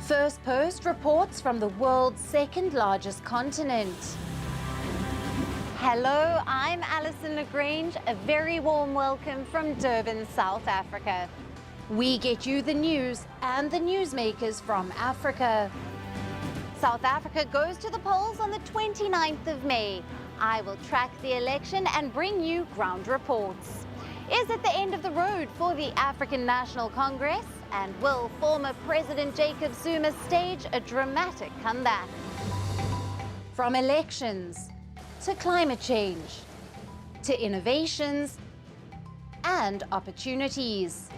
Firstpost reports from the world's second largest continent. Hello, I'm Alyson Grange. A very warm welcome from Durban, South Africa. We get you the news and the newsmakers from Africa. South Africa goes to the polls on the 29th of May. I will track the election and bring you ground reports. Is it the end of the road for the African National Congress? And will former President Jacob Zuma stage a dramatic comeback? From elections to climate change to innovations and opportunities.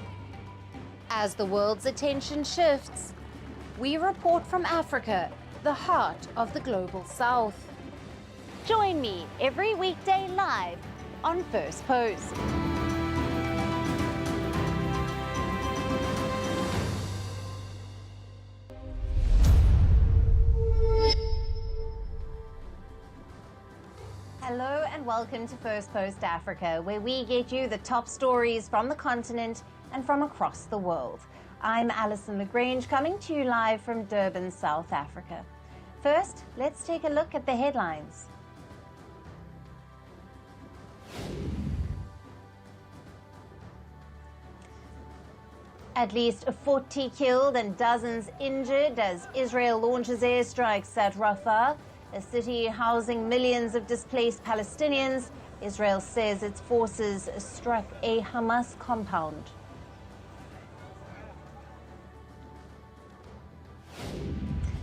As the world's attention shifts, we report from Africa, the heart of the global South. Join me every weekday live on Firstpost. Hello and welcome to Firstpost Africa, where we get you the top stories from the continent and from across the world. I'm Alyson Grange, coming to you live from Durban, South Africa. First, let's take a look at the headlines. At least 40 killed and dozens injured as Israel launches airstrikes at Rafah, a city housing millions of displaced Palestinians. Israel says its forces struck a Hamas compound.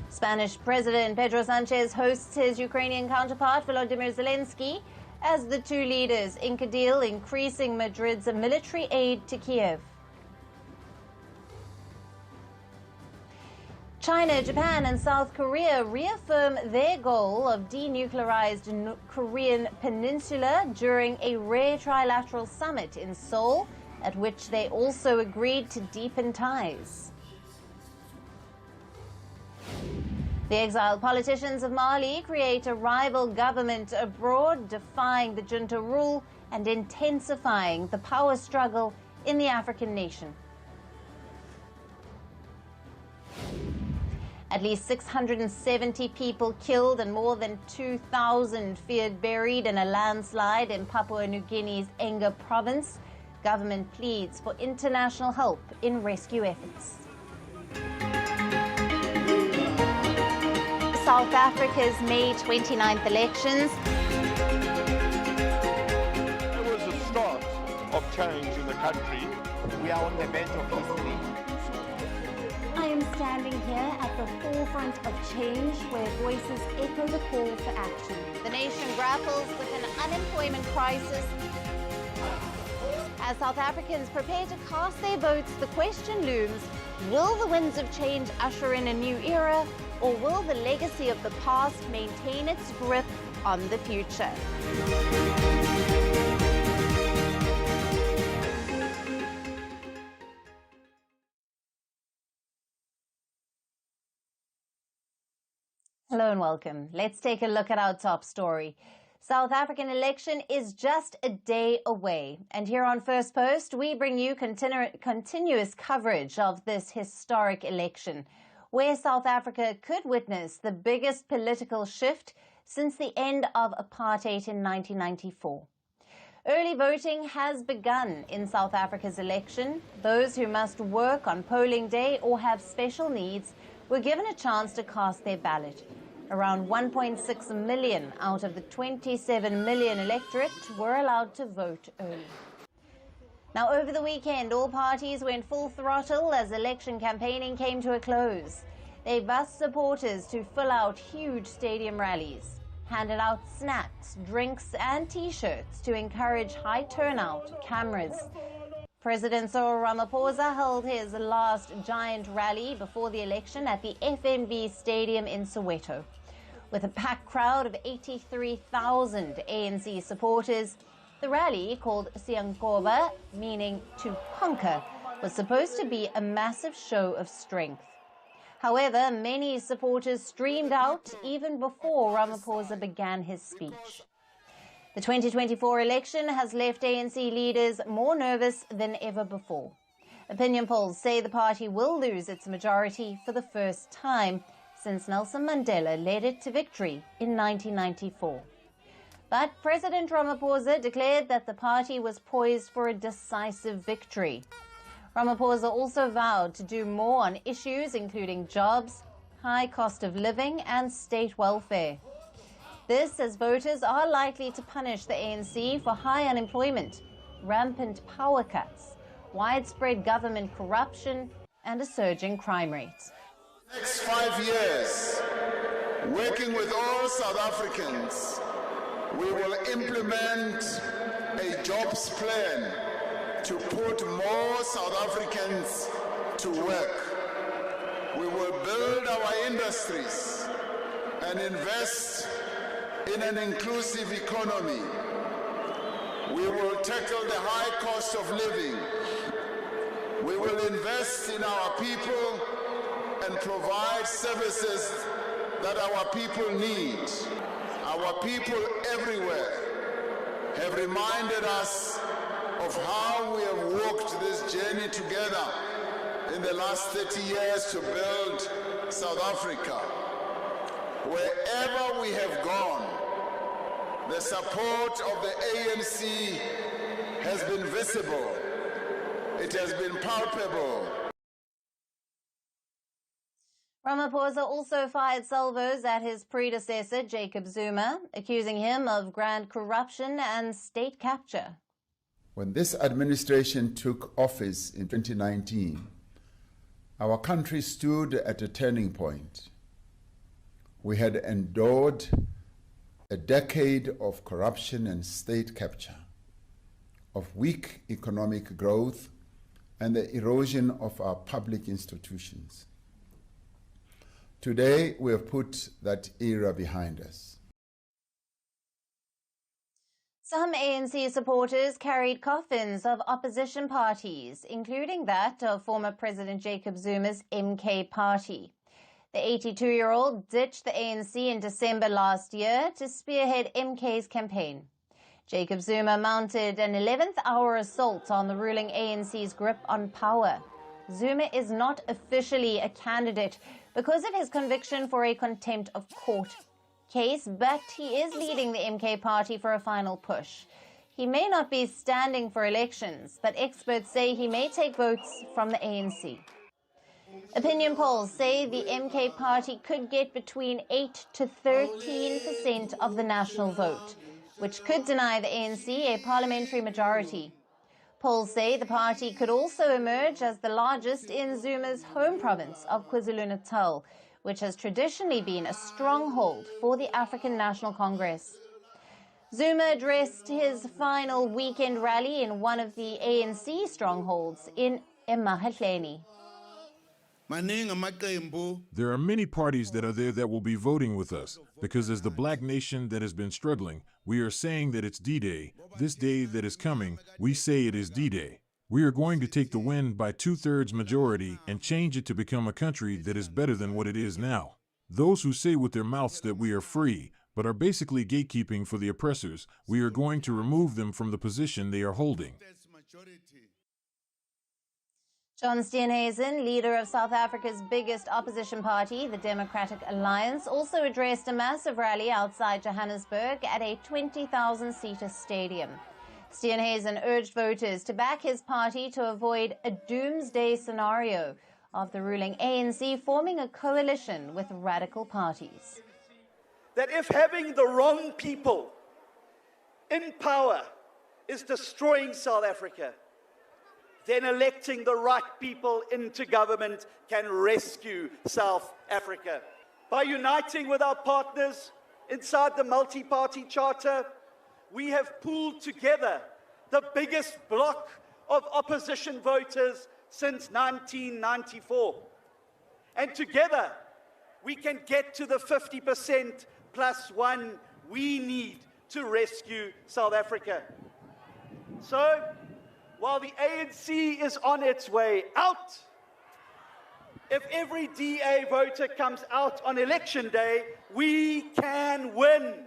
Spanish President Pedro Sanchez hosts his Ukrainian counterpart Volodymyr Zelensky as the two leaders ink a deal increasing Madrid's military aid to Kiev. China, Japan and South Korea reaffirm their goal of denuclearized Korean peninsula during a rare trilateral summit in Seoul, at which they also agreed to deepen ties. The exiled politicians of Mali create a rival government abroad, defying the Junta rule and intensifying the power struggle in the African nation. At least 670 people killed and more than 2,000 feared buried in a landslide in Papua New Guinea's Enga province. Government pleads for international help in rescue efforts. South Africa's May 29th elections. There was a start of change in the country. We are on the bench of history. I am standing here at the forefront of change, where voices echo the call for action. The nation grapples with an unemployment crisis. As South Africans prepare to cast their votes, the question looms, will the winds of change usher in a new era, or will the legacy of the past maintain its grip on the future? Hello and welcome. Let's take a look at our top story. South African election is just a day away. And here on Firstpost, we bring you continuous coverage of this historic election, where South Africa could witness the biggest political shift since the end of apartheid in 1994. Early voting has begun in South Africa's election. Those who must work on polling day or have special needs were given a chance to cast their ballot. Around 1.6 million out of the 27 million electorate were allowed to vote early. Now, over the weekend, all parties went full throttle as election campaigning came to a close. They bussed supporters to fill out huge stadium rallies, handed out snacks, drinks and T-shirts to encourage high turnout, cameras. President Cyril Ramaphosa held his last giant rally before the election at the FNB Stadium in Soweto. With a packed crowd of 83,000 ANC supporters, the rally, called Siyankova, meaning to conquer, was supposed to be a massive show of strength. However, many supporters streamed out even before Ramaphosa began his speech. The 2024 election has left ANC leaders more nervous than ever before. Opinion polls say the party will lose its majority for the first time since Nelson Mandela led it to victory in 1994. But President Ramaphosa declared that the party was poised for a decisive victory. Ramaphosa also vowed to do more on issues including jobs, high cost of living and state welfare. This as voters are likely to punish the ANC for high unemployment, rampant power cuts, widespread government corruption and a surging crime rate. Next 5 years, working with all South Africans, we will implement a jobs plan to put more South Africans to work. We will build our industries and invest in an inclusive economy. We will tackle the high cost of living. We will invest in our people and provide services that our people need. Our people everywhere have reminded us of how we have walked this journey together in the last 30 years to build South Africa. Wherever we have gone, the support of the ANC has been visible. It has been palpable. Ramaphosa also fired salvos at his predecessor, Jacob Zuma, accusing him of grand corruption and state capture. When this administration took office in 2019, our country stood at a turning point. We had endured a decade of corruption and state capture, of weak economic growth, and the erosion of our public institutions. Today, we have put that era behind us. Some ANC supporters carried coffins of opposition parties, including that of former President Jacob Zuma's MK party. The 82-year-old ditched the ANC in December last year to spearhead MK's campaign. Jacob Zuma mounted an 11th-hour assault on the ruling ANC's grip on power. Zuma is not officially a candidate because of his conviction for a contempt of court case, but he is leading the MK party for a final push. He may not be standing for elections, but experts say he may take votes from the ANC. Opinion polls say the MK party could get between 8 to 13% of the national vote, which could deny the ANC a parliamentary majority. Polls say the party could also emerge as the largest in Zuma's home province of KwaZulu-Natal, which has traditionally been a stronghold for the African National Congress. Zuma addressed his final weekend rally in one of the ANC strongholds in Emahatleni. There are many parties that are there that will be voting with us, because as the black nation that has been struggling, we are saying that it's D-Day. This day that is coming, we say it is D-Day. We are going to take the win by 2/3 majority and change it to become a country that is better than what it is now. Those who say with their mouths that we are free, but are basically gatekeeping for the oppressors, we are going to remove them from the position they are holding. John Steenhuisen, leader of South Africa's biggest opposition party, the Democratic Alliance, also addressed a massive rally outside Johannesburg at a 20,000-seater stadium. Steenhuisen urged voters to back his party to avoid a doomsday scenario of the ruling ANC forming a coalition with radical parties. That if having the wrong people in power is destroying South Africa, then electing the right people into government can rescue South Africa. By uniting with our partners inside the multi-party charter, we have pulled together the biggest bloc of opposition voters since 1994. And together, we can get to the 50% plus one we need to rescue South Africa. So, while the ANC is on its way out, if every DA voter comes out on election day, we can win.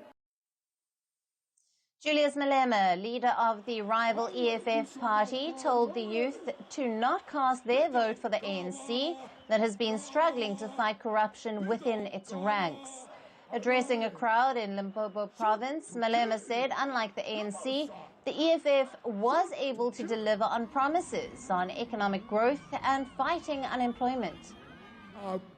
Julius Malema, leader of the rival EFF party, told the youth to not cast their vote for the ANC that has been struggling to fight corruption within its ranks. Addressing a crowd in Limpopo province, Malema said, unlike the ANC, the EFF was able to deliver on promises on economic growth and fighting unemployment.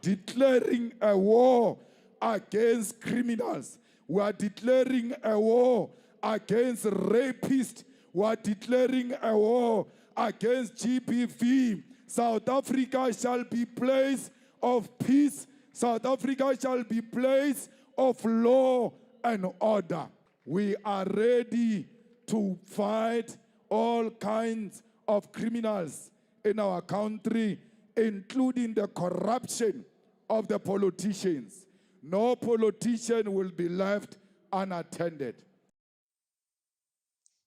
Declaring a war against criminals. We are declaring a war against rapists. We are declaring a war against GBV. South Africa shall be place of peace. South Africa shall be place of law and order. We are ready to fight all kinds of criminals in our country, including the corruption of the politicians. No politician will be left unattended.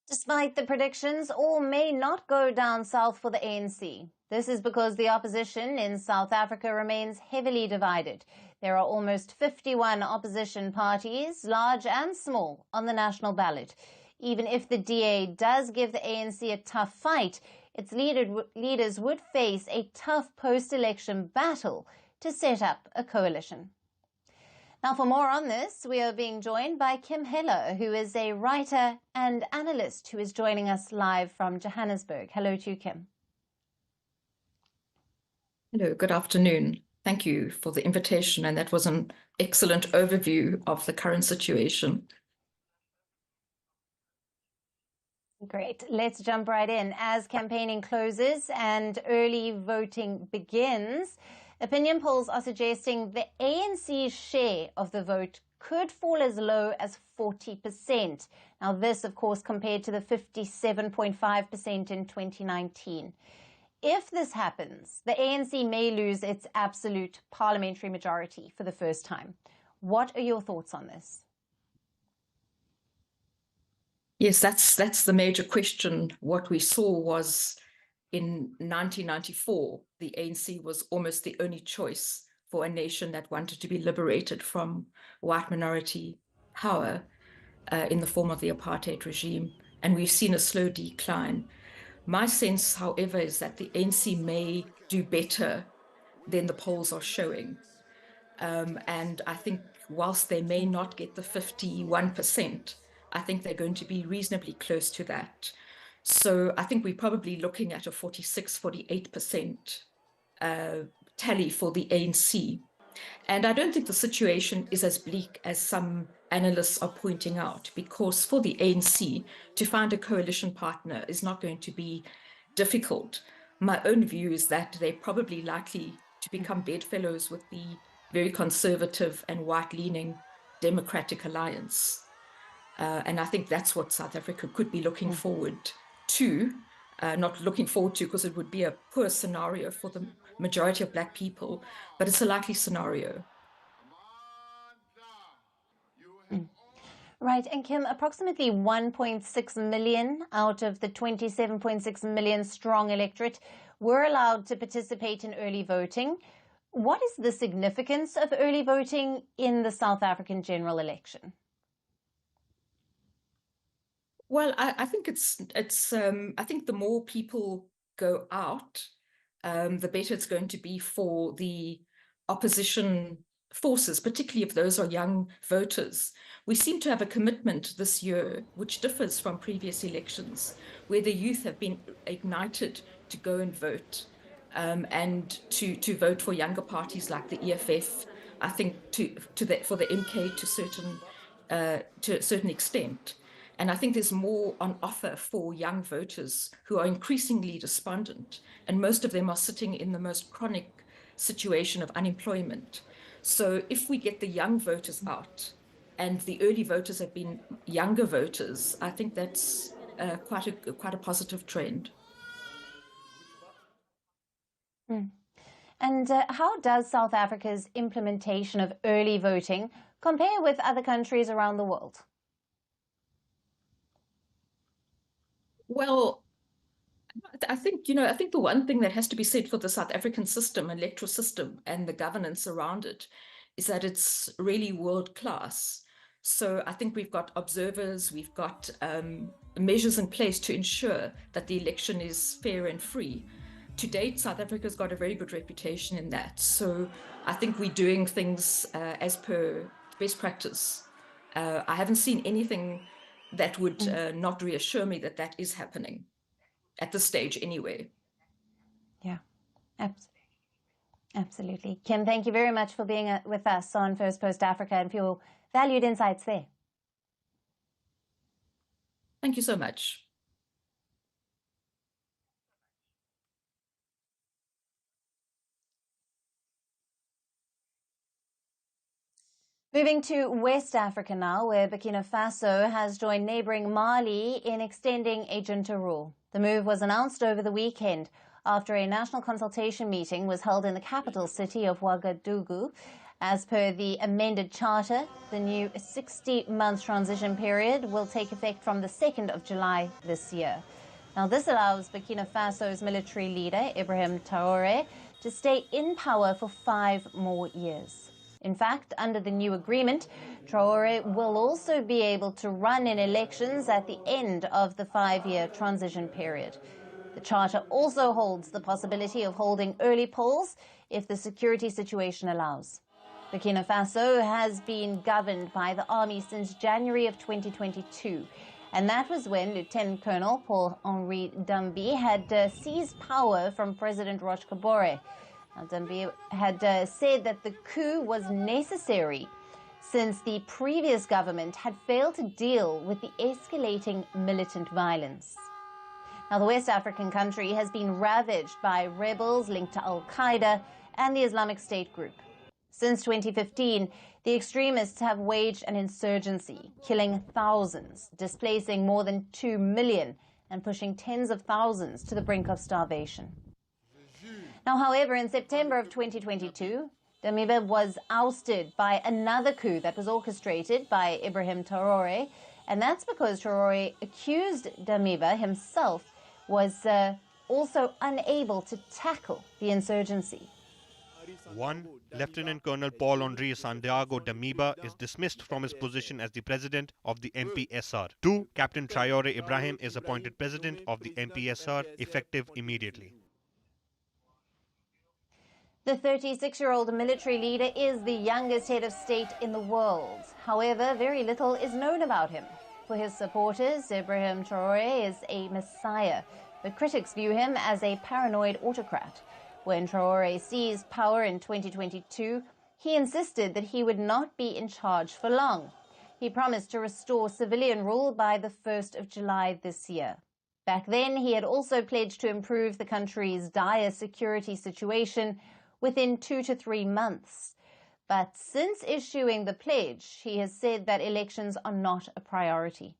Despite the predictions, all may not go down south for the ANC. This is because the opposition in South Africa remains heavily divided. There are almost 51 opposition parties, large and small, on the national ballot. Even if the DA does give the ANC a tough fight, its leaders would face a tough post-election battle to set up a coalition. Now, for more on this, we are being joined by Kim Heller, who is a writer and analyst who is joining us live from Johannesburg. Hello to you, Kim. Hello, good afternoon. Thank you for the invitation, and that was an excellent overview of the current situation. Great. Let's jump right in. As campaigning closes and early voting begins, opinion polls are suggesting the ANC's share of the vote could fall as low as 40%. Now, this, of course, compared to the 57.5% in 2019. If this happens, the ANC may lose its absolute parliamentary majority for the first time. What are your thoughts on this? Yes, that's the major question. What we saw was in 1994, the ANC was almost the only choice for a nation that wanted to be liberated from white minority power in the form of the apartheid regime. And we've seen a slow decline. My sense, however, is that the ANC may do better than the polls are showing. And I think whilst they may not get the 51%, I think they're going to be reasonably close to that. So I think we're probably looking at a 46, 48% tally for the ANC. And I don't think the situation is as bleak as some analysts are pointing out, because for the ANC to find a coalition partner is not going to be difficult. My own view is that they're probably likely to become bedfellows with the very conservative and white-leaning Democratic Alliance. And I think that's what South Africa could be looking forward to, not looking forward to because it would be a poor scenario for the majority of Black people, but it's a likely scenario. Right, and Kim, approximately 1.6 million out of the 27.6 million strong electorate were allowed to participate in early voting. What is the significance of early voting in the South African general election? Well, I think I think the more people go out, the better it's going to be for the opposition forces, particularly if those are young voters. We seem to have a commitment this year, which differs from previous elections, where the youth have been ignited to go and vote, and to vote for younger parties like the EFF. I think for the MK to a certain extent. And I think there's more on offer for young voters who are increasingly despondent, and most of them are sitting in the most chronic situation of unemployment. So if we get the young voters out, and the early voters have been younger voters, I think that's quite a positive trend. And how does South Africa's implementation of early voting compare with other countries around the world? Well, I think the one thing that has to be said for the South African system, electoral system, and the governance around it, is that it's really world class. So I think we've got observers, we've got measures in place to ensure that the election is fair and free. To date, South Africa's got a very good reputation in that. So I think we're doing things as per best practice. I haven't seen anything that would not reassure me that that is happening at this stage anyway. Yeah, absolutely. Absolutely. Kim, thank you very much for being with us on Firstpost Africa and for your valued insights there. Thank you so much. Moving to West Africa now, where Burkina Faso has joined neighbouring Mali in extending a junta rule. The move was announced over the weekend after a national consultation meeting was held in the capital city of Ouagadougou. As per the amended charter, the new 60-month transition period will take effect from the 2nd of July this year. Now, this allows Burkina Faso's military leader, Ibrahim Traore, to stay in power for 5 more years. In fact, under the new agreement, Traore will also be able to run in elections at the end of the 5-year transition period. The charter also holds the possibility of holding early polls if the security situation allows. Burkina Faso has been governed by the army since January of 2022, and that was when Lieutenant Colonel Paul-Henri Dambi had seized power from President Roch Kabore. Now, Dambi had said that the coup was necessary since the previous government had failed to deal with the escalating militant violence. Now, the West African country has been ravaged by rebels linked to Al-Qaeda and the Islamic State group. Since 2015, the extremists have waged an insurgency, killing thousands, displacing more than 2 million, and pushing tens of thousands to the brink of starvation. Now, however, in September of 2022, Damiba was ousted by another coup that was orchestrated by Ibrahim Traore, and that's because Traore accused Damiba himself was also unable to tackle the insurgency. 1. Lieutenant Colonel Paul-Henri Santiago Damiba is dismissed from his position as the president of the MPSR. 2. Captain Traore Ibrahim is appointed president of the MPSR, effective immediately. The 36-year-old military leader is the youngest head of state in the world. However, very little is known about him. For his supporters, Ibrahim Traore is a messiah, but critics view him as a paranoid autocrat. When Traore seized power in 2022, he insisted that he would not be in charge for long. He promised to restore civilian rule by the 1st of July this year. Back then, he had also pledged to improve the country's dire security situation within 2 to 3 months. But since issuing the pledge, he has said that elections are not a priority.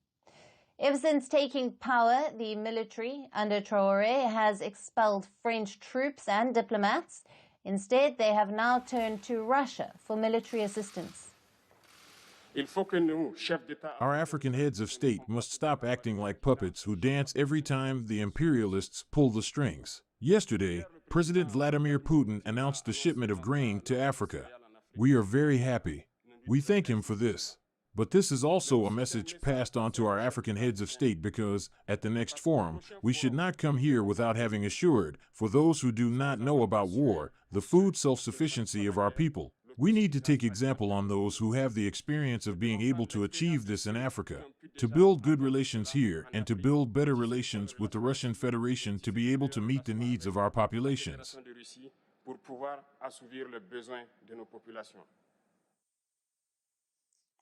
Ever since taking power, the military under Traore has expelled French troops and diplomats. Instead, they have now turned to Russia for military assistance. Our African heads of state must stop acting like puppets who dance every time the imperialists pull the strings. Yesterday, President Vladimir Putin announced the shipment of grain to Africa. We are very happy. We thank him for this. But this is also a message passed on to our African heads of state because, at the next forum, we should not come here without having assured, for those who do not know about war, the food self-sufficiency of our people. We need to take example on those who have the experience of being able to achieve this in Africa, to build good relations here and to build better relations with the Russian Federation to be able to meet the needs of our populations.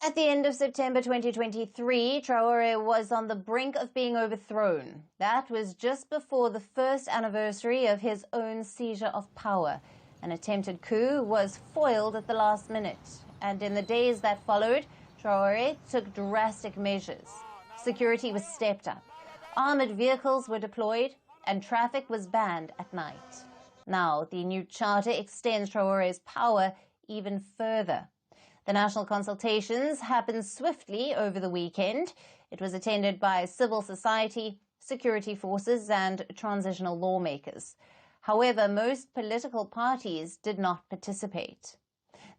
At the end of September 2023, Traore was on the brink of being overthrown. That was just before the first anniversary of his own seizure of power. An attempted coup was foiled at the last minute, and in the days that followed, Traore took drastic measures. Security was stepped up, armored vehicles were deployed, and traffic was banned at night. Now, the new charter extends Traore's power even further. The national consultations happened swiftly over the weekend. It was attended by civil society, security forces, and transitional lawmakers. However, most political parties did not participate.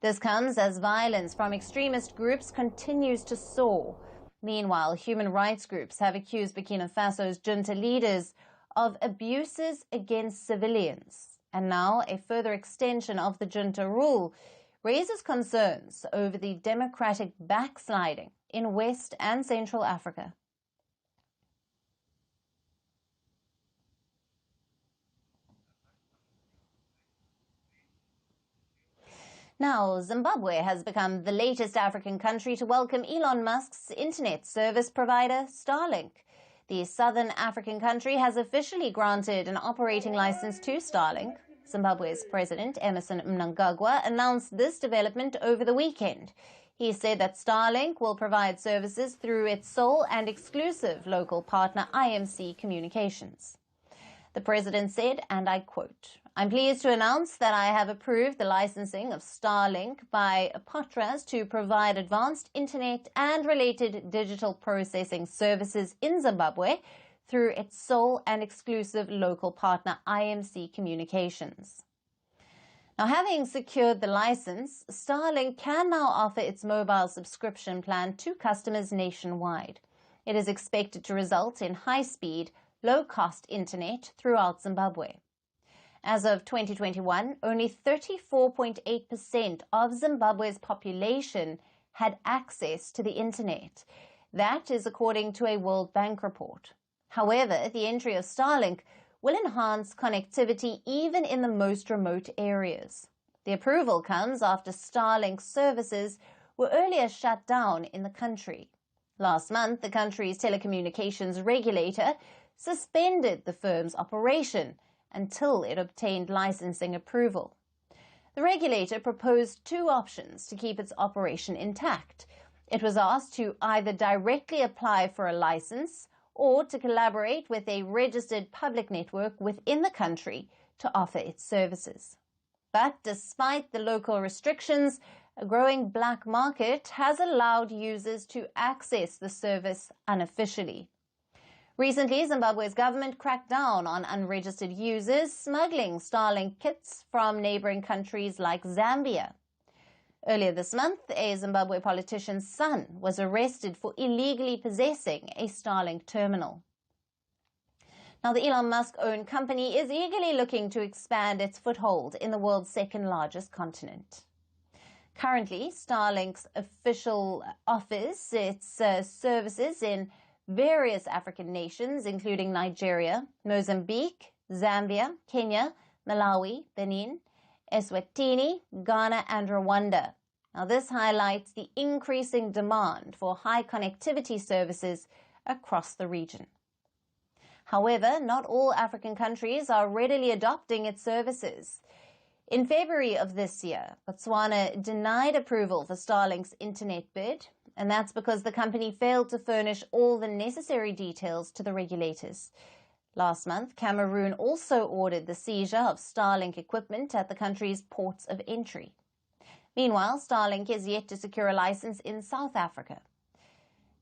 This comes as violence from extremist groups continues to soar. Meanwhile, human rights groups have accused Burkina Faso's junta leaders of abuses against civilians. And now a further extension of the junta rule raises concerns over the democratic backsliding in West and Central Africa. Now, Zimbabwe has become the latest African country to welcome Elon Musk's internet service provider, Starlink. The southern African country has officially granted an operating license to Starlink. Zimbabwe's President Emmerson Mnangagwa announced this development over the weekend. He said that Starlink will provide services through its sole and exclusive local partner, ANC Communications. The president said, and I quote, "I'm pleased to announce that I have approved the licensing of Starlink by Patras to provide advanced internet and related digital processing services in Zimbabwe through its sole and exclusive local partner, ANC Communications." Now, having secured the license, Starlink can now offer its mobile subscription plan to customers nationwide. It is expected to result in high-speed, low-cost internet throughout Zimbabwe. As of 2021, only 34.8% of Zimbabwe's population had access to the internet. That is according to a World Bank report. However, the entry of Starlink will enhance connectivity even in the most remote areas. The approval comes after Starlink services were earlier shut down in the country. Last month, the country's telecommunications regulator suspended the firm's operation until it obtained licensing approval. The regulator proposed two options to keep its operation intact. It was asked to either directly apply for a license or to collaborate with a registered public network within the country to offer its services. But despite the local restrictions, a growing black market has allowed users to access the service unofficially. Recently, Zimbabwe's government cracked down on unregistered users smuggling Starlink kits from neighboring countries like Zambia. Earlier this month, a Zimbabwe politician's son was arrested for illegally possessing a Starlink terminal. Now, the Elon Musk-owned company is eagerly looking to expand its foothold in the world's second-largest continent. Currently, Starlink's official offers its services in various African nations, including Nigeria, Mozambique, Zambia, Kenya, Malawi, Benin, Eswatini, Ghana, and Rwanda. Now, this highlights the increasing demand for high connectivity services across the region. However, not all African countries are readily adopting its services. In February of this year, Botswana denied approval for Starlink's internet bid, and that's because the company failed to furnish all the necessary details to the regulators. Last month, Cameroon also ordered the seizure of Starlink equipment at the country's ports of entry. Meanwhile, Starlink is yet to secure a license in South Africa.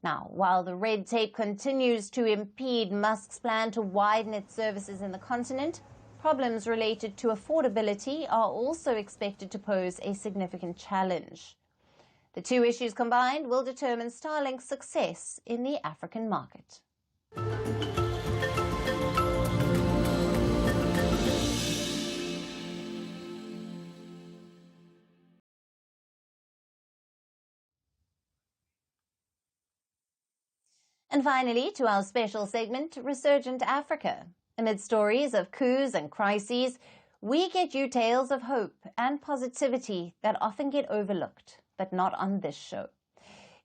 Now, while the red tape continues to impede Musk's plan to widen its services in the continent, problems related to affordability are also expected to pose a significant challenge. The two issues combined will determine Starlink's success in the African market. And finally, to our special segment, Resurgent Africa. Amid stories of coups and crises, we get you tales of hope and positivity that often get overlooked, but not on this show.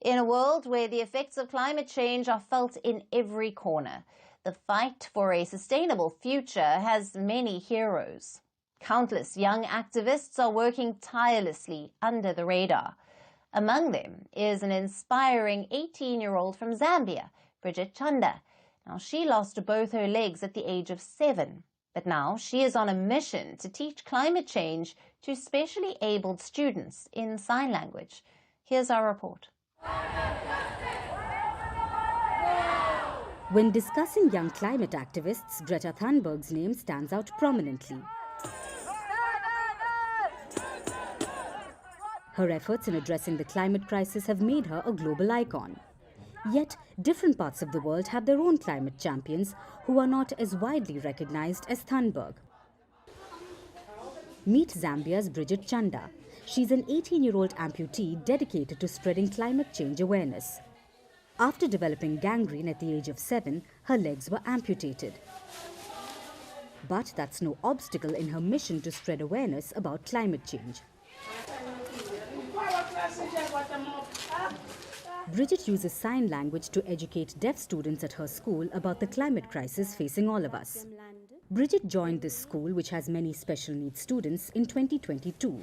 In a world where the effects of climate change are felt in every corner, the fight for a sustainable future has many heroes. Countless young activists are working tirelessly under the radar. Among them is an inspiring 18-year-old from Zambia, Bridget Chanda. Now, she lost both her legs at the age of 7, but now she is on a mission to teach climate change to specially abled students in sign language. Here's our report. When discussing young climate activists, Greta Thunberg's name stands out prominently. Her efforts in addressing the climate crisis have made her a global icon. Yet, different parts of the world have their own climate champions who are not as widely recognized as Thunberg. Meet Zambia's Bridget Chanda. She's an 18-year-old amputee dedicated to spreading climate change awareness. After developing gangrene at the age of 7, her legs were amputated. But that's no obstacle in her mission to spread awareness about climate change. Bridget uses sign language to educate deaf students at her school about the climate crisis facing all of us. Bridget joined this school, which has many special needs students, in 2022.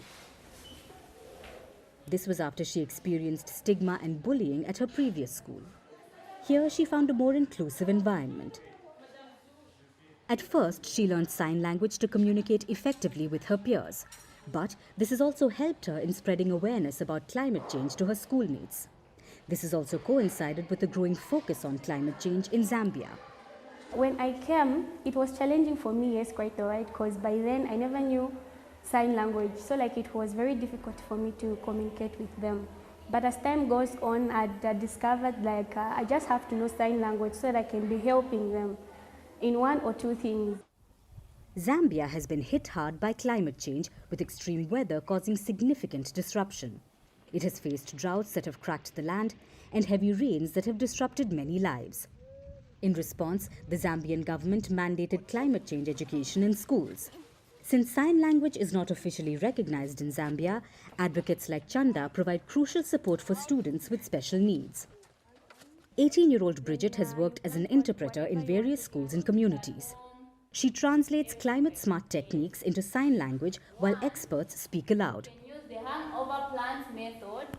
This was after she experienced stigma and bullying at her previous school. Here, she found a more inclusive environment. At first, she learned sign language to communicate effectively with her peers. But this has also helped her in spreading awareness about climate change to her schoolmates. This has also coincided with the growing focus on climate change in Zambia. When I came, it was challenging for me, yes, quite all right, because by then I never knew sign language, so it was very difficult for me to communicate with them. But as time goes on, I discovered I just have to know sign language so that I can be helping them in one or two things. Zambia has been hit hard by climate change, with extreme weather causing significant disruption. It has faced droughts that have cracked the land and heavy rains that have disrupted many lives. In response, the Zambian government mandated climate change education in schools. Since sign language is not officially recognized in Zambia, advocates like Chanda provide crucial support for students with special needs. 18-year-old Bridget has worked as an interpreter in various schools and communities. She translates climate-smart techniques into sign language while experts speak aloud.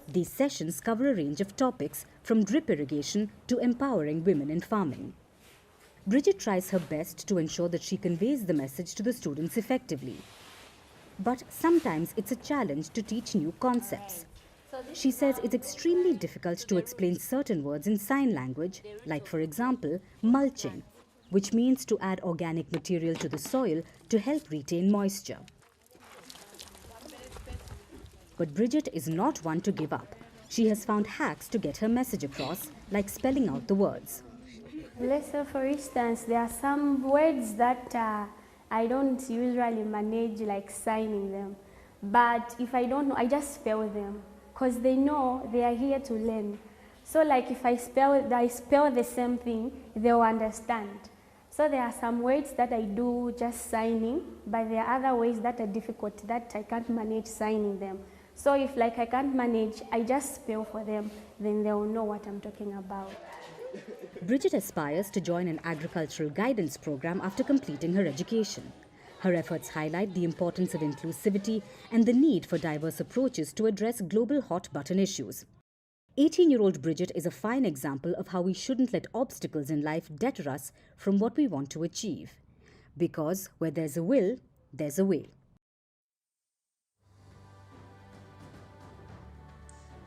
These sessions cover a range of topics, from drip irrigation to empowering women in farming. Bridget tries her best to ensure that she conveys the message to the students effectively. But sometimes it's a challenge to teach new concepts. She says it's extremely difficult to explain certain words in sign language, like, for example, mulching, which means to add organic material to the soil to help retain moisture. But Bridget is not one to give up. She has found hacks to get her message across, like spelling out the words. Let's say, for instance, there are some words that I don't usually manage, like signing them. But if I don't know, I just spell them, because they know they are here to learn. So if I spell the same thing, they'll understand. So there are some words that I do just signing, but there are other ways that are difficult that I can't manage signing them. So if I can't manage, I just spell for them, then they'll know what I'm talking about. Bridget aspires to join an agricultural guidance program after completing her education. Her efforts highlight the importance of inclusivity and the need for diverse approaches to address global hot-button issues. 18-year-old Bridget is a fine example of how we shouldn't let obstacles in life deter us from what we want to achieve. Because where there's a will, there's a way.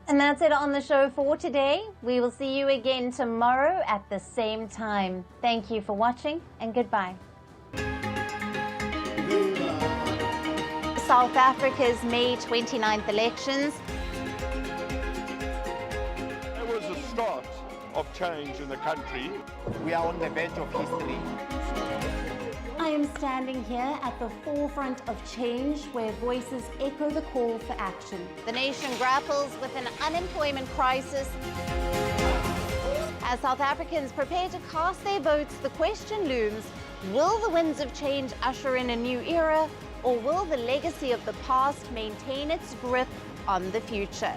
And that's it on the show for today. We will see you again tomorrow at the same time. Thank you for watching and goodbye. South Africa's May 29th elections. There was a start of change in the country. We are on the verge of history. I am standing here at the forefront of change, where voices echo the call for action. The nation grapples with an unemployment crisis. As South Africans prepare to cast their votes, the question looms: will the winds of change usher in a new era, or will the legacy of the past maintain its grip on the future?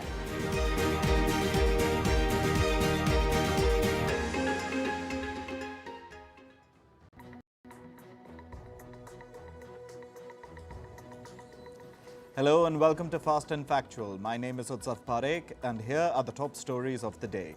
Hello and welcome to Fast and Factual. My name is Utsaf Parekh and here are the top stories of the day.